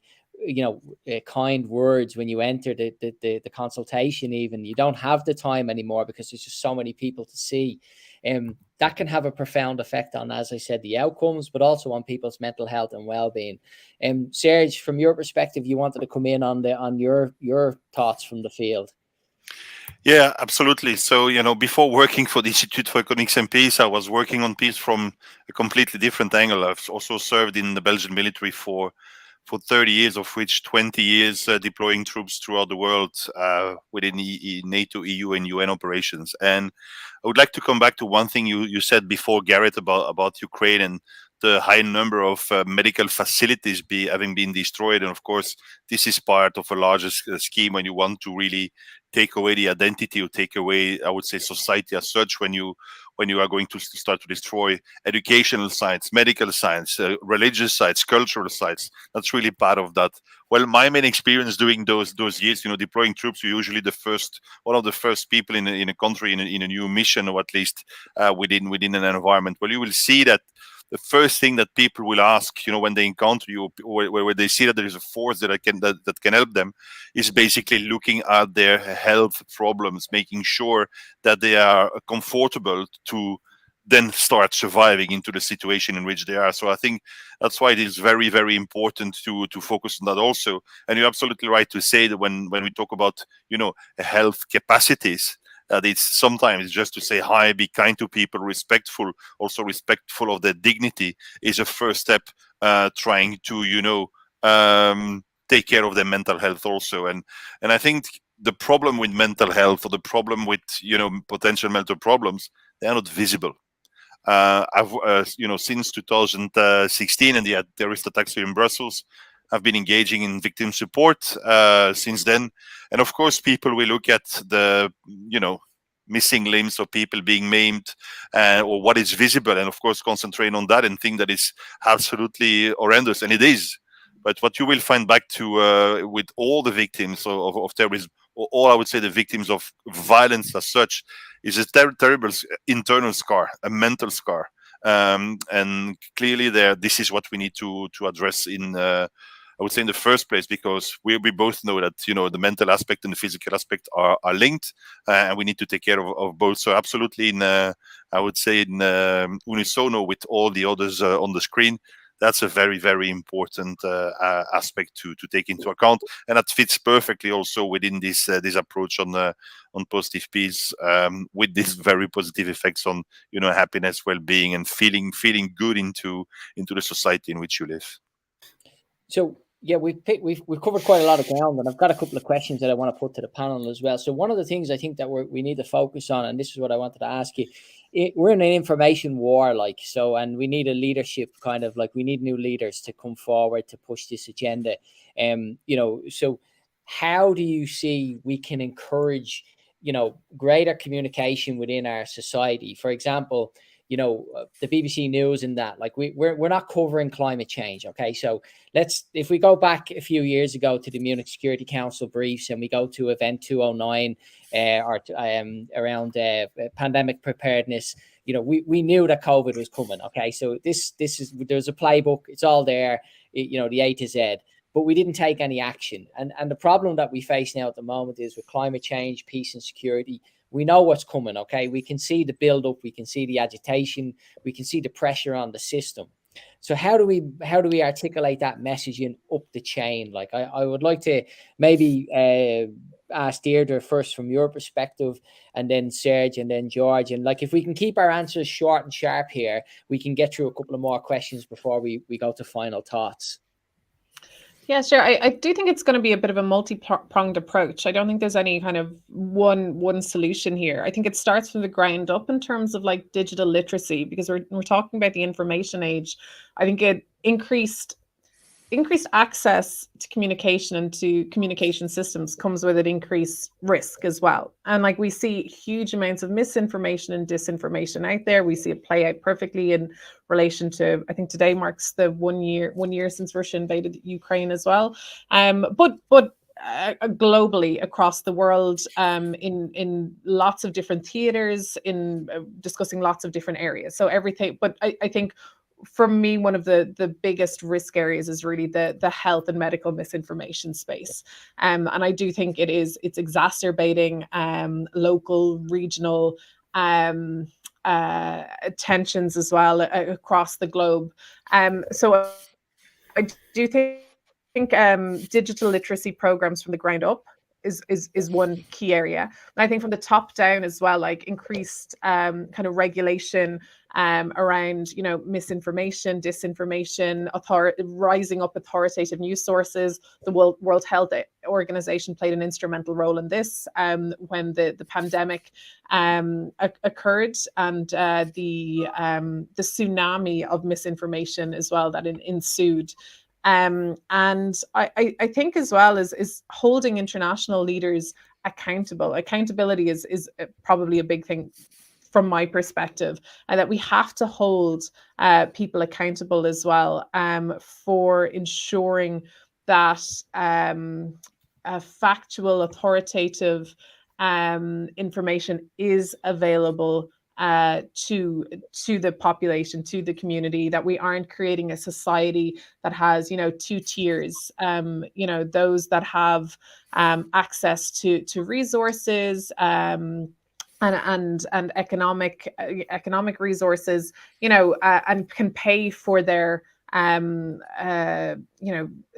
kind words when you enter the consultation. Even you don't have the time anymore because there's just so many people to see. That can have a profound effect on, as I said, the outcomes, but also on people's mental health and well-being. Serge, from your perspective, you wanted to come in on your thoughts from the field. Yeah, absolutely. So, before working for the Institute for Economics and Peace, I was working on peace from a completely different angle. I've also served in the Belgian military for 30 years, of which 20 years deploying troops throughout the world within NATO, EU, and UN operations. And I would like to come back to one thing you said before, Gareth, about Ukraine and the high number of medical facilities having been destroyed. And of course, this is part of a larger scheme when you want to really take away the identity, or take away, I would say, society as such, when you when you are going to start to destroy educational sites, medical sites, religious sites, cultural sites. That's really part of that. Well, my main experience doing those years, deploying troops, you're usually one of the first people in a country in a new mission, or at least within an environment. Well, you will see that the first thing that people will ask, when they encounter you, where they see that there is a force that can help them, is basically looking at their health problems, making sure that they are comfortable to then start surviving into the situation in which they are. So I think that's why it is very, very important to focus on that also. And you're absolutely right to say that when we talk about, health capacities, that it's sometimes just to say hi, be kind to people, respectful of their dignity, is a first step trying to, take care of their mental health also. And I think the problem with mental health, or the problem with, potential mental problems, they are not visible. I've, since 2016 and the terrorist attacks here in Brussels, I've been engaging in victim support since then. And of course, people will look at the, missing limbs or people being maimed, or what is visible, and of course concentrate on that and think that is absolutely horrendous, and it is. But what you will find back to with all the victims of terrorism, or all, I would say, the victims of violence as such, is a terrible internal scar, a mental scar. And clearly this is what we need to address in, I would say, in the first place, because we both know that, the mental aspect and the physical aspect are linked, and we need to take care of both. So absolutely, I would say in unisono with all the others on the screen, that's a very, very important aspect to take into account, and that fits perfectly also within this approach on positive peace, with these very positive effects on happiness, well-being, and feeling good into the society in which you live. So yeah, we've covered quite a lot of ground, and I've got a couple of questions that I want to put to the panel as well. So one of the things I think that we need to focus on, and this is what I wanted to ask you, we're in an information war, and we need a leadership we need new leaders to come forward to push this agenda. So how do you see we can encourage, greater communication within our society? For example, the BBC News and that, we're not covering climate change. Okay. So if we go back a few years ago to the Munich Security Council briefs, and we go to event 209, around pandemic preparedness, we knew that COVID was coming. Okay. So there's a playbook, it's all there, the A to Z, but we didn't take any action. And the problem that we face now at the moment is with climate change, peace and security. We know what's coming, okay? We can see the build-up, we can see the agitation, we can see the pressure on the system. So how do we articulate that messaging up the chain? I would like to maybe ask Deirdre first from your perspective, and then Serge, and then George. And if we can keep our answers short and sharp here, we can get through a couple of more questions before we go to final thoughts. Yeah, sure. I do think it's going to be a bit of a multi-pronged approach. I don't think there's any kind of one solution here. I think it starts from the ground up in terms of digital literacy, because we're talking about the information age. I think it increased access to communication and to communication systems comes with an increased risk as well. And we see huge amounts of misinformation and disinformation out there. We see it play out perfectly in relation to, I think today marks the one year since Russia invaded Ukraine as well. But globally across the world, in lots of different theaters, in discussing lots of different areas. So everything, but I think for me, one of the biggest risk areas is really the health and medical misinformation space. And I do think it's exacerbating local, regional tensions as well across the globe. So I do think digital literacy programs from the ground up is one key area. And I think from the top down as well, increased kind of regulation around, misinformation, disinformation, rising up authoritative news sources. The World Health Organization played an instrumental role in this when the pandemic occurred, and the tsunami of misinformation as well that ensued. And I think as well is holding international leaders accountable. Accountability is probably a big thing from my perspective, and that we have to hold people accountable as well for ensuring that factual, authoritative information is available to the population, to the community, that we aren't creating a society that has, two tiers, those that have access to resources and economic resources, and can pay for their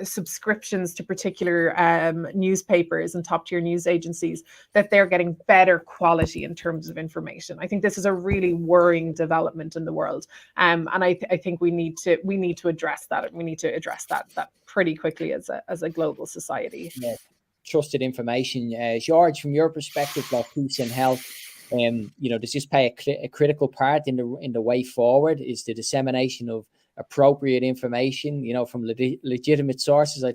subscriptions to particular newspapers and top tier news agencies, that they're getting better quality in terms of information. I think this is a really worrying development in the world, and I think we need to address that. We need to address that pretty quickly as a global society. Yeah. Trusted information, Serge, from your perspective about peace and health, does this play a critical part in the way forward? Is the dissemination of appropriate information, from legitimate sources? I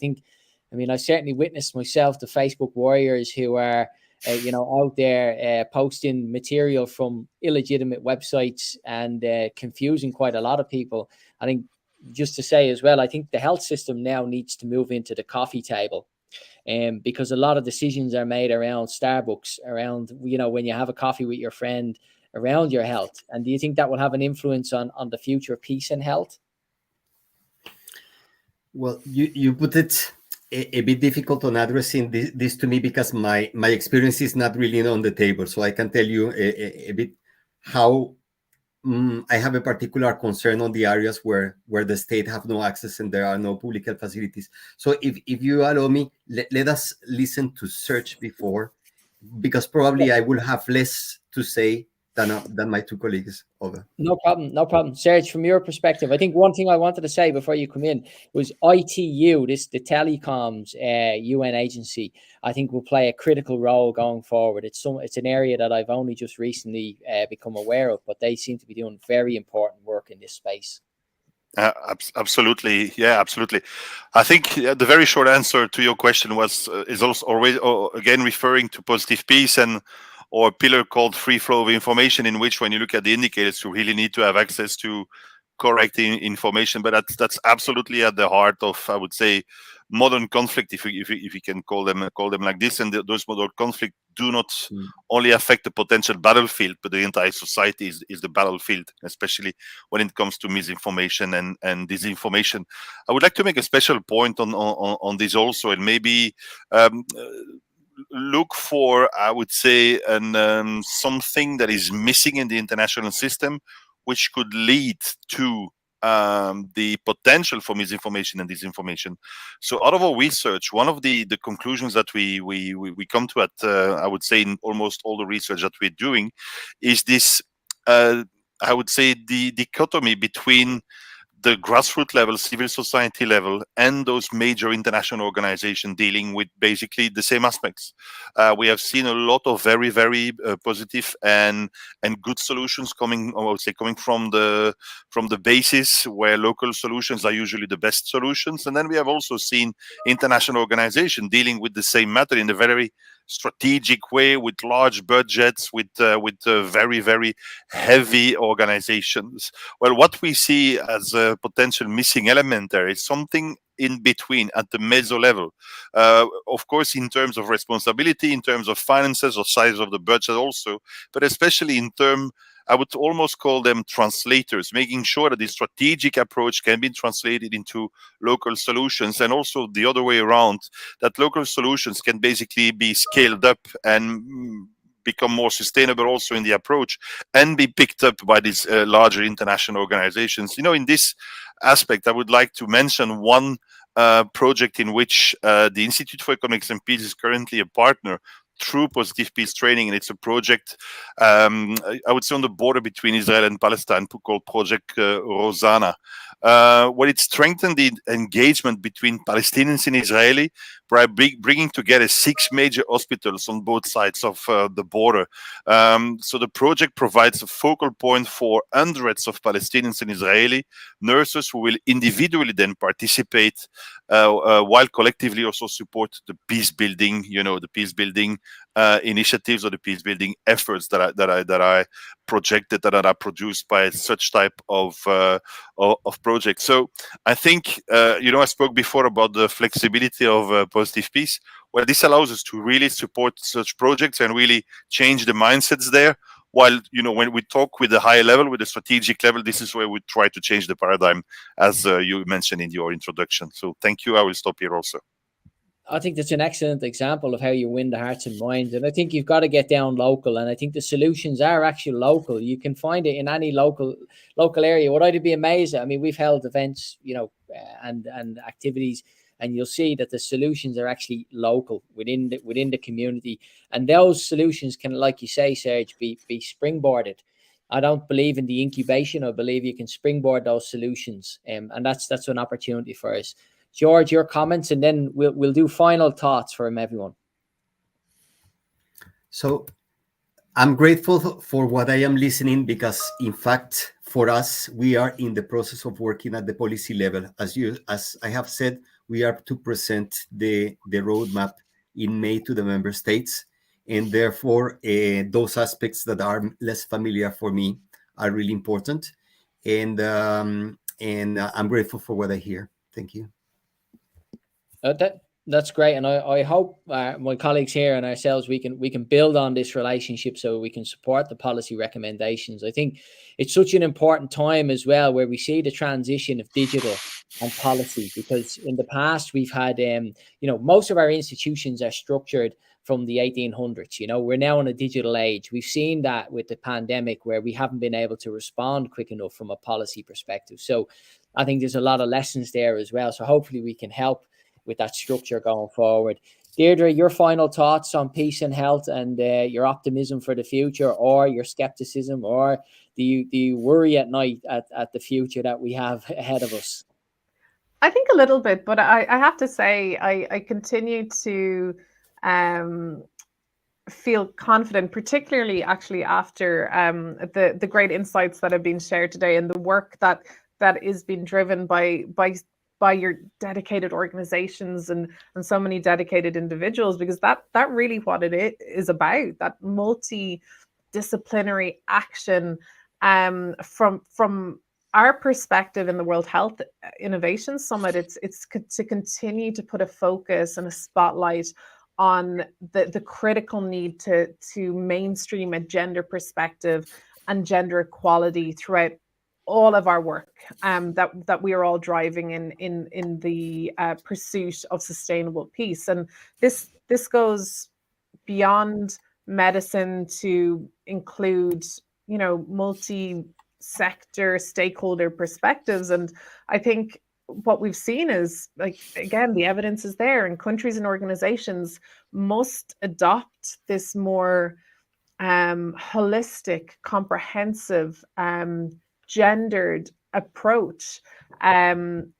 certainly witnessed myself the Facebook warriors who are, out there posting material from illegitimate websites and confusing quite a lot of people. I think, just to say as well, I think the health system now needs to move into the coffee table. Because a lot of decisions are made around Starbucks, around, when you have a coffee with your friend, around your health. And do you think that will have an influence on the future of peace and health? Well, you put it a bit difficult on addressing this to me, because my experience is not really on the table. So I can tell you a bit how I have a particular concern on the areas where the state have no access and there are no public health facilities. So if you allow me, let us listen to Serge before, because probably I will have less to say than my two colleagues over. No problem. Serge, from your perspective, I think one thing I wanted to say before you come in was ITU, the telecoms UN agency, I think will play a critical role going forward. It's an area that I've only just recently become aware of, but they seem to be doing very important work in this space. Absolutely. Yeah, absolutely. I think the very short answer to your question is also always, again, referring to positive peace or a pillar called free flow of information, in which, when you look at the indicators, you really need to have access to correct information. But that's absolutely at the heart of, I would say, modern conflict, if we can call them like this. And those modern conflicts do not only affect the potential battlefield, but the entire society is the battlefield, especially when it comes to misinformation and disinformation. I would like to make a special point on this also, and maybe look for, I would say, something that is missing in the international system, which could lead to the potential for misinformation and disinformation. So out of our research, one of the conclusions that we come to at, I would say, in almost all the research that we're doing, is this, I would say, the dichotomy between the grassroots level, civil society level, and those major international organizations dealing with basically the same aspects. We have seen a lot of very, very positive and good solutions coming from the basis, where local solutions are usually the best solutions. And then we have also seen international organizations dealing with the same matter in a very strategic way, with large budgets, with very, very heavy organizations. Well, what we see as a potential missing element there is something in between, at the meso level. Of course, in terms of responsibility, in terms of finances or size of the budget also, but especially in terms, I would almost call them translators, making sure that the strategic approach can be translated into local solutions, and also the other way around, that local solutions can basically be scaled up and become more sustainable also in the approach, and be picked up by these larger international organizations. In this aspect, I would like to mention one project in which the Institute for Economics and Peace is currently a partner through Positive Peace Training, and it's a project, I would say, on the border between Israel and Palestine, called Project Rosanna, where it strengthened the engagement between Palestinians and Israeli by bringing together 6 major hospitals on both sides of the border. So the project provides a focal point for hundreds of Palestinians and Israeli nurses, who will individually then participate while collectively also support the peace building, initiatives or the peace building efforts that I projected, that are produced by such type of projects. So I think I spoke before about the flexibility of positive peace. Well, this allows us to really support such projects and really change the mindsets there. While, when we talk with the higher level, with the strategic level, this is where we try to change the paradigm, as you mentioned in your introduction. So thank you. I will stop here also. I think that's an excellent example of how you win the hearts and minds. And I think you've got to get down local. And I think the solutions are actually local. You can find it in any local area. What I'd be amazed at, I mean, we've held events, and activities, and you'll see that the solutions are actually local within the community. And those solutions can, like you say, Serge, be springboarded. I don't believe in the incubation. I believe you can springboard those solutions. And that's an opportunity for us. George, your comments, and then we'll do final thoughts from everyone. So I'm grateful for what I am listening, because in fact, for us, we are in the process of working at the policy level. As I have said, we are to present the roadmap in May to the member states. And therefore, those aspects that are less familiar for me are really important. And I'm grateful for what I hear. Thank you. That's great, and I hope my colleagues here and ourselves, we can build on this relationship so we can support the policy recommendations. I think it's such an important time as well, where we see the transition of digital and policy, because in the past we've had most of our institutions are structured from the 1800s. We're now in a digital age. We've seen that with the pandemic, where we haven't been able to respond quick enough from a policy perspective. So I think there's a lot of lessons there as well. So hopefully we can help with that structure going forward. Deirdre, your final thoughts on peace and health, and your optimism for the future, or your skepticism, or do you worry at night at the future that we have ahead of us? I think a little bit, but I have to say I continue to feel confident, particularly actually after the great insights that have been shared today, and the work that is being driven by your dedicated organizations and so many dedicated individuals, because that really what it is about, that multidisciplinary action. From our perspective in the World Health Innovation Summit, it's to continue to put a focus and a spotlight on the critical need to mainstream a gender perspective and gender equality throughout all of our work, that we are all driving in the pursuit of sustainable peace. And this goes beyond medicine to include, multi-sector stakeholder perspectives. And I think what we've seen is, again, the evidence is there, and countries and organizations must adopt this more holistic, comprehensive, gendered approach to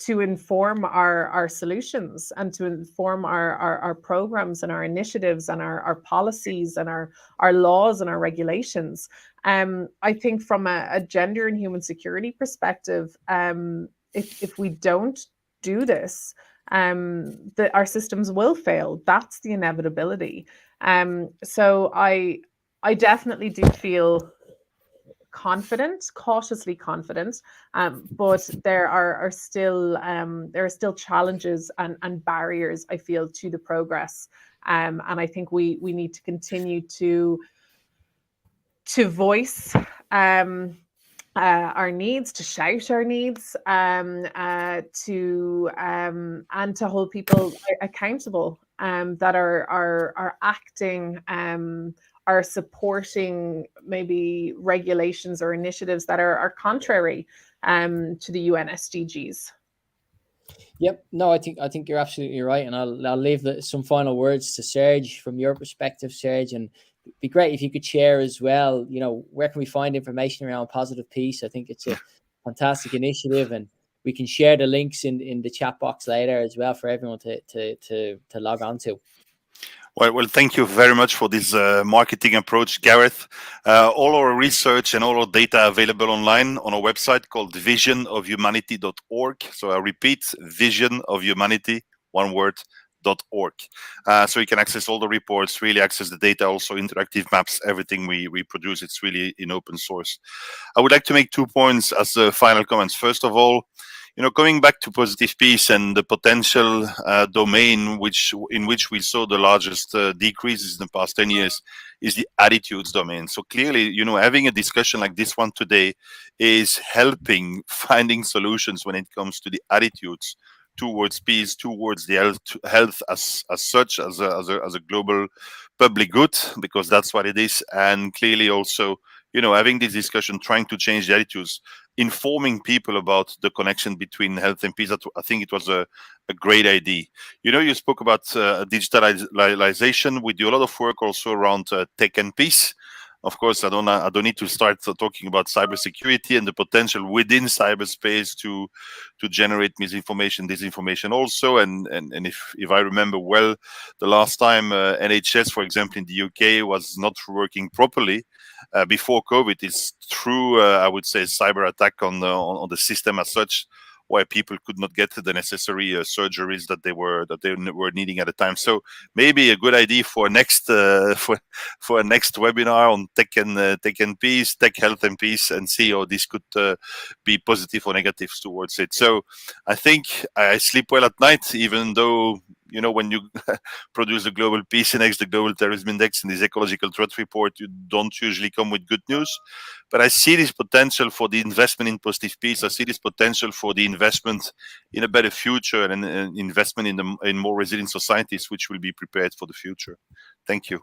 inform our solutions, and to inform our programs and our initiatives and our policies and our laws and our regulations. I think from a gender and human security perspective, if we don't do this, our systems will fail. That's the inevitability. So I definitely do feel confident, cautiously confident, but there are still challenges and barriers, I feel, to the progress, and I think we need to continue to voice our needs, to shout our needs, and to hold people accountable, that are acting, are supporting maybe regulations or initiatives that are contrary to the UN SDGs. Yep. No, I think you're absolutely right, and I'll leave some final words to Serge from your perspective, Serge, and it'd be great if you could share as well. Where can we find information around Positive Peace? I think it's a fantastic initiative, and we can share the links in the chat box later as well for everyone to log on to. Well, thank you very much for this marketing approach, Gareth. All our research and all our data available online on our website called visionofhumanity.org. So I repeat, visionofhumanity, one word, .org. So you can access all the reports, really access the data, also interactive maps, everything we produce. It's really in open source. I would like to make 2 points as the final comments. First of all, coming back to positive peace and the potential domain in which we saw the largest decreases in the past 10 years is the attitudes domain. So clearly, having a discussion like this one today is helping finding solutions when it comes to the attitudes towards peace, towards the health as such, as a global public good, because that's what it is. And clearly also, having this discussion, trying to change the attitudes, informing people about the connection between health and peace. I think it was a great idea. You spoke about digitalization. We do a lot of work also around tech and peace. Of course, I don't need to start talking about cybersecurity and the potential within cyberspace to generate misinformation, disinformation also. And if I remember well, the last time NHS, for example, in the UK was not working properly before COVID, is through I would say cyber attack on the system as such, why people could not get the necessary surgeries that they were needing at the time. So maybe a good idea for next for a next webinar on tech and peace, tech, health and peace, and see how this could be positive or negative towards it. So I think I sleep well at night, even though when you produce the Global Peace Index, the Global Terrorism Index, and this Ecological Threat Report, you don't usually come with good news. But I see this potential for the investment in positive peace. I see this potential for the investment in a better future and an investment in more resilient societies, which will be prepared for the future. Thank you.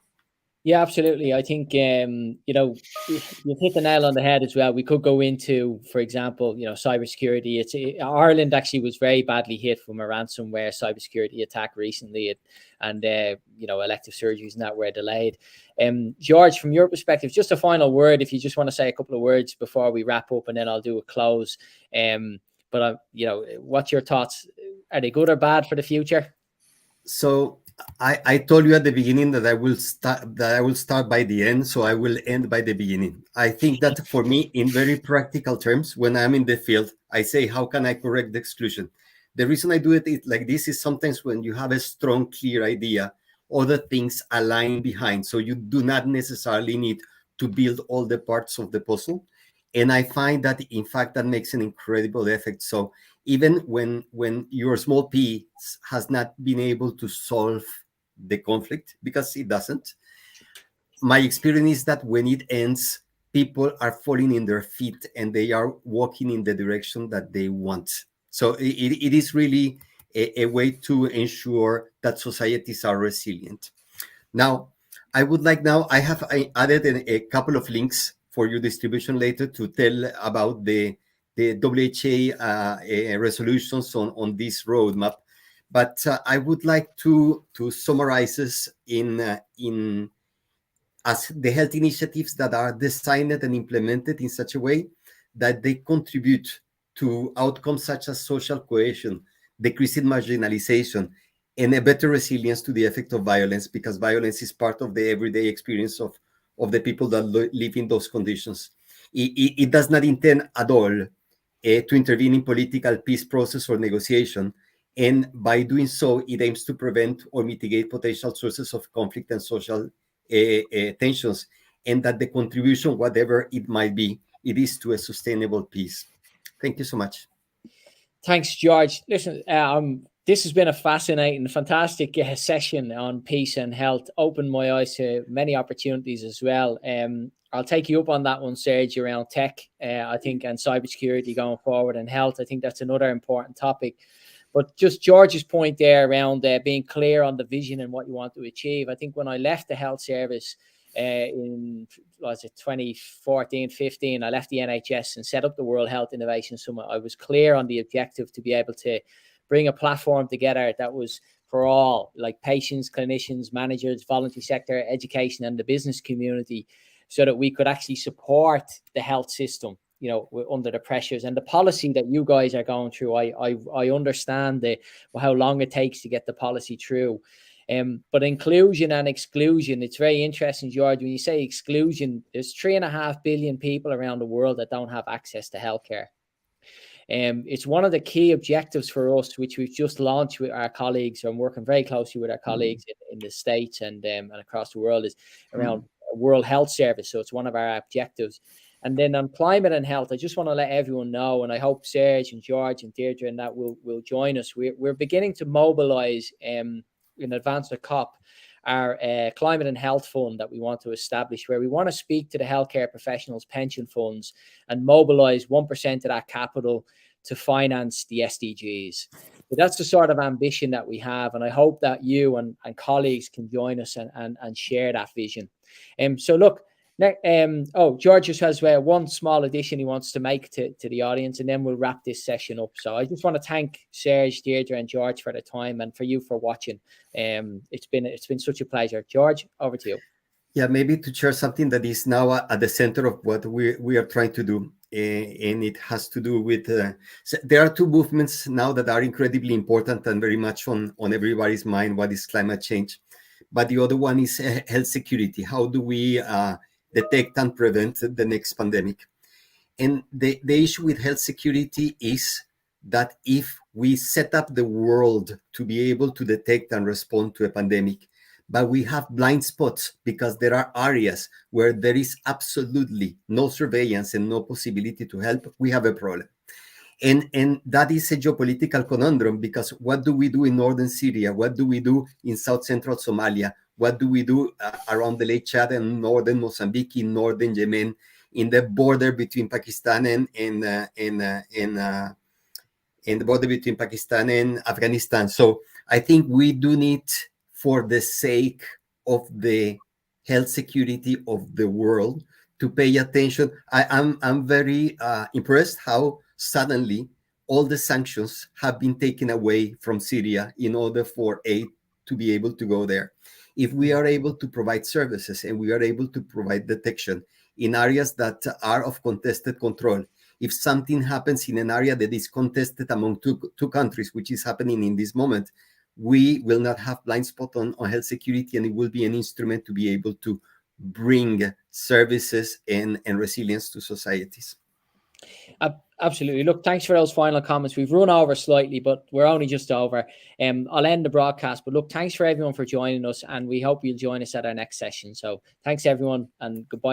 Yeah, absolutely. I think, you've hit the nail on the head as well. We could go into, for example, cybersecurity. Ireland actually was very badly hit from a ransomware cybersecurity attack recently, and elective surgeries and that were delayed. George, from your perspective, just a final word, if you just want to say a couple of words before we wrap up, and then I'll do a close. But what's your thoughts? Are they good or bad for the future? So I told you at the beginning that I will start by the end, so I will end by the beginning. I think that for me, in very practical terms, when I'm in the field, I say, how can I correct the exclusion? The reason I do it like this is sometimes when you have a strong, clear idea, other things align behind. So you do not necessarily need to build all the parts of the puzzle. And I find that, in fact, that makes an incredible effect. So even when your small piece has not been able to solve the conflict, because it doesn't, my experience is that when it ends, people are falling in their feet and they are walking in the direction that they want. So it is really a way to ensure that societies are resilient. Now, I have added a couple of links for your distribution later to tell about the WHA resolutions on this roadmap, but I would like to summarize this in as the health initiatives that are designed and implemented in such a way that they contribute to outcomes such as social cohesion, decreasing marginalization, and a better resilience to the effect of violence, because violence is part of the everyday experience of the people that live in those conditions. It does not intend at all to intervene in political peace process or negotiation. And by doing so, it aims to prevent or mitigate potential sources of conflict and social tensions, and that the contribution, whatever it might be, it is to a sustainable peace. Thank you so much. Thanks, George. Listen, this has been a fascinating, fantastic session on peace and health. Opened my eyes to many opportunities as well. I'll take you up on that one, Serge, around tech, I think, and cybersecurity going forward, and health. I think that's another important topic. But just George's point there around being clear on the vision and what you want to achieve. I think when I left the health service in 2014, 15, I left the NHS and set up the World Health Innovation Summit. I was clear on the objective to be able to bring a platform together that was for all, like patients, clinicians, managers, voluntary sector, education, and the business community, so that we could actually support the health system, under the pressures and the policy that you guys are going through. I understand how long it takes to get the policy through. But inclusion and exclusion, it's very interesting, George, when you say exclusion, there's 3.5 billion people around the world that don't have access to healthcare. It's one of the key objectives for us, which we've just launched with our colleagues. I'm working very closely with our colleagues in the States and across the world, is around World Health Service. So it's one of our objectives. And then on climate and health, I just want to let everyone know, and I hope Serge and George and Deirdre and that will join us. We're beginning to mobilize in advance of COP our climate and health fund that we want to establish, where we want to speak to the healthcare professionals' pension funds and mobilize 1% of that capital to finance the SDGs. So that's the sort of ambition that we have, and I hope that you and colleagues can join us and share that vision. So look, George just has one small addition he wants to make to the audience, and then we'll wrap this session up. So I just want to thank Serge, Deirdre, and George for the time, and for you for watching. It's been such a pleasure. George, over to you. Yeah, maybe to share something that is now at the center of what we are trying to do, and it has to do with so there are two movements now that are incredibly important and very much on everybody's mind. What is climate change? But the other one is health security. How do we detect and prevent the next pandemic? And the issue with health security is that if we set up the world to be able to detect and respond to a pandemic, but we have blind spots because there are areas where there is absolutely no surveillance and no possibility to help, we have a problem. And that is a geopolitical conundrum, because what do we do in northern Syria? What do we do in south central Somalia? What do we do around the Lake Chad and northern Mozambique, in northern Yemen, in the border between Pakistan and the border between Pakistan and Afghanistan? So I think we do need, for the sake of the health security of the world, to pay attention. I'm very impressed how suddenly all the sanctions have been taken away from Syria in order for aid to be able to go there. If we are able to provide services and we are able to provide detection in areas that are of contested control, if something happens in an area that is contested among two countries, which is happening in this moment, we will not have blind spot on health security, and it will be an instrument to be able to bring services and resilience to societies. Absolutely. Look, thanks for those final comments. We've run over slightly, but we're only just over. I'll end the broadcast, but look, thanks for everyone for joining us, and we hope you'll join us at our next session. So thanks everyone, and goodbye.